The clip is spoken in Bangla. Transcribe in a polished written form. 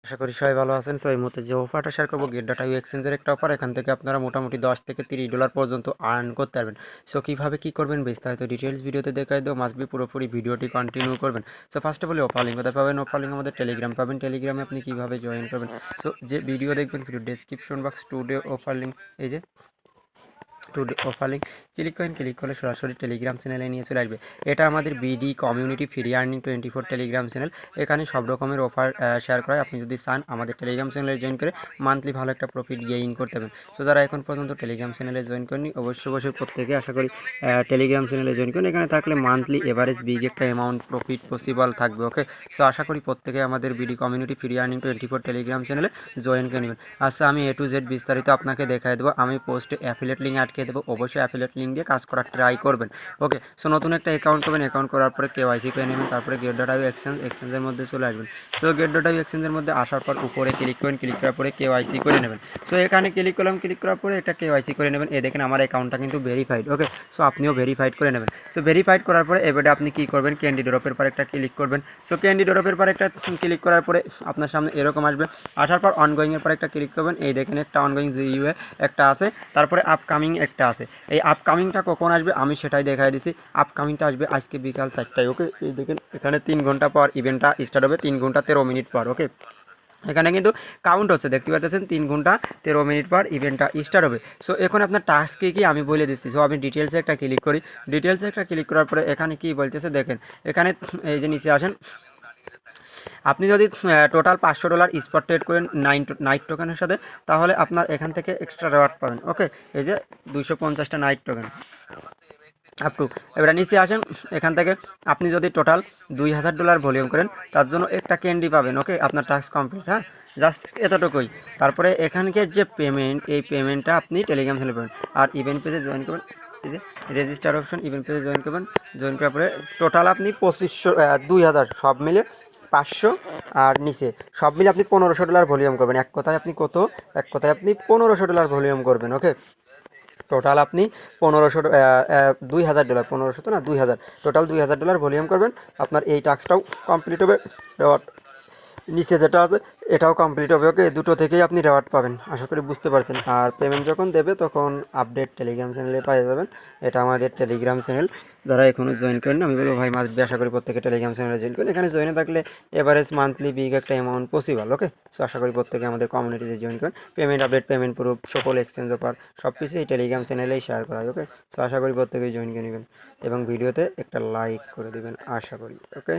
আশা করি সবাই ভালো আছেন। সো এই মুহূর্তে যে অফারটা শেয়ার করবো গেট ডাটা ইউ এক্সচেঞ্জের একটা অফার। এখান থেকে আপনারা মোটামুটি $10 থেকে $30 পর্যন্ত আর্ন করতে পারবেন। সো কীভাবে কী করবেন বিস্তারিত ডিটেলস ভিডিওতে দেখাই দেবো, মাস্ট বি পুরোপুরি ভিডিওটি কন্টিনিউ করবেন। So first of all offer link কোথায় পাবেন? অফার লিঙ্ক আমাদের টেলিগ্রাম পাবেন। টেলিগ্রামে আপনি কীভাবে জয়েন করবেন, সো যে ভিডিও দেখবেন video description box today offer link, এই যে টুডে অফার লিঙ্ক ক্লিক করেন। ক্লিক করলে সরাসরি টেলিগ্রাম চ্যানেলে নিয়ে চলে আসবে। এটা আমাদের BD community free earning 24 Telegram channel. এখানে সব রকমের অফার শেয়ার করা হয়। আপনি যদি চান আমাদের টেলিগ্রাম চ্যানেলে জয়েন করে মান্থলি ভালো একটা প্রফিট গেইন করতে পারেন। সো যারা এখন পর্যন্ত টেলিগ্রাম চ্যানেলে জয়েন করেনি অবশ্যই প্রত্যেকে আশা করি টেলিগ্রাম চ্যানেলে জয়েন করুন। এখানে থাকলে মান্থলি এভারেজ বিগ একটা অ্যামাউন্ট প্রফিট পসিবল থাকবে। ওকে, সো আশা করি প্রত্যেকে আমাদের BD community free earning 24 Telegram চ্যানেলে জয়েন করে নেবেন। আচ্ছা, আমি এ টু জেড বিস্তারিত আপনাকে দেখাই দেবো। আমি পোস্টে অ্যাফিলিয়েট লিঙ্ক আটকে দেবো, অবশ্যই অ্যাফিলিয়েট লিঙ্ক দিয়ে কাজ করার ট্রাই করবেন। ওকে, সো নতুন একটা অ্যাকাউন্ট করবেন। অ্যাকাউন্ট করার পরে কেওয়াইসি করে নেবেন, তারপরে গেট ডট আইও এক্সচেঞ্জের মধ্যে চলে আসবেন। সো গেট ডট আইও এক্সচেঞ্জের মধ্যে আসার পর উপরে ক্লিক করেন। ক্লিক করার পরে কেওয়াইসি করে নেবেন। সো এখানে ক্লিক করলাম, ক্লিক করার পরে এটা কেওয়াইসি করে নেবেন। দেখেন আমার অ্যাকাউন্টটা কিন্তু ভেরিফাইড। ওকে, সো আপনিও ভেরিফাইড করে নেবেন। সো ভেরিফাইড করার পরে এবারে আপনি কী করবেন, ক্যান্ডি ড্রপের পর একটা ক্লিক করবেন। সো ক্যান্ডি ড্রপের পর একটা ক্লিক করার পরে আপনার সামনে এরকম আসবে। আসার পর অনগোয়িংয়ের পর একটা ক্লিক করবেন। এই দেখেন একটা অনগোয়িং জিইউএ একটা আছে, তারপরে আপকামিং একটা আছে। এই আপকামিংটা কখন আসবে আমি সেটাই দেখাই দিছি। আপকামিংটা আসবে আজকে বিকাল 4টায়। ওকে, এই দেখেন এখানে 3 ঘন্টা পর ইভেন্টটা স্টার্ট হবে, 3 ঘন্টা 13 মিনিট পর। ওকে, এখানে কিন্তু কাউন্ট হচ্ছে, দেখতে পাচ্ছেন 3 ঘন্টা 13 মিনিট পর ইভেন্টটা স্টার্ট হবে। সো এখন আপনার টাস্ক কী আমি বলে দিচ্ছি। সো আমি ডিটেলসে একটা ক্লিক করি। ডিটেলসে একটা ক্লিক করার পরে এখানে কি বলতেছে দেখেন। এখানে এই যে নিচে আসেন, আপনি যদি টোটাল $500 স্পট ট্রেড করেন নাইট টোকেনের সাথে, তাহলে আপনার এখান থেকে এক্সট্রা রেওয়ার্ড পাবেন। ওকে, এই যে 250টা নাইট টোকেন আপ টু। এবার নিচে আসেন, এখান থেকে আপনি যদি টোটাল $2000 ভলিউম করেন তার জন্য একটা ক্যান্ডি পাবেন। ওকে, আপনার টাস্ক কমপ্লিট। হ্যাঁ, জাস্ট এতটুকুই। তারপরে এখানকার যে পেমেন্ট, এই পেমেন্টটা আপনি টেলিগ্রাম চ্যানেলে পাবেন। আর ইভেন্ট পেজে জয়েন করবেন, এই যে রেজিস্টার অপশন, ইভেন্ট পেজে জয়েন করবেন। জয়েন করার পরে টোটাল আপনি 2000 সব মিলে 500 আর নিচে সব মিলে আপনি $1500 ভলিউম করবেন। এক কথায় আপনি $1500 ভলিউম করবেন। ওকে, টোটাল আপনি $2000, 1500 তো না, 2000, টোটাল $2000 ভলিউম করবেন। আপনার এই টাস্কটাও কমপ্লিট হবে, রেওয়ার্ড নিচে যেটা আছে এটাও কমপ্লিট হবে। ওকে, দুটো থেকেই আপনি রেওয়ার্ড পাবেন, আশা করি বুঝতে পারছেন। আর পেমেন্ট যখন দেবে তখন আপডেট টেলিগ্রাম চ্যানেলে পেয়ে যাবেন। এটা আমাদের টেলিগ্রাম চ্যানেল। যারা এখনও জয়েন করেন আমি বলবো ভাই মাস্ট বি আশা করি প্রত্যেকে টেলিগ্রাম চ্যানেলে জয়েন করেন। এখানে জয়েনে থাকলে এভারেজ মান্থলি বিগ একটা অ্যামাউন্ট পসিবল। ওকে, সো আশা করি প্রত্যেকে আমাদের কমিউনিটিতে জয়েন করেন। পেমেন্ট আপডেট, পেমেন্ট প্রুফ, সকল এক্সচেঞ্জ অফার সব কিছু এই টেলিগ্রাম চ্যানেলেই শেয়ার করা হয়। ওকে, সো আশা করি প্রত্যেকেই জয়েন করে নেবেন এবং ভিডিওতে একটা লাইক করে দেবেন আশা করি। ওকে।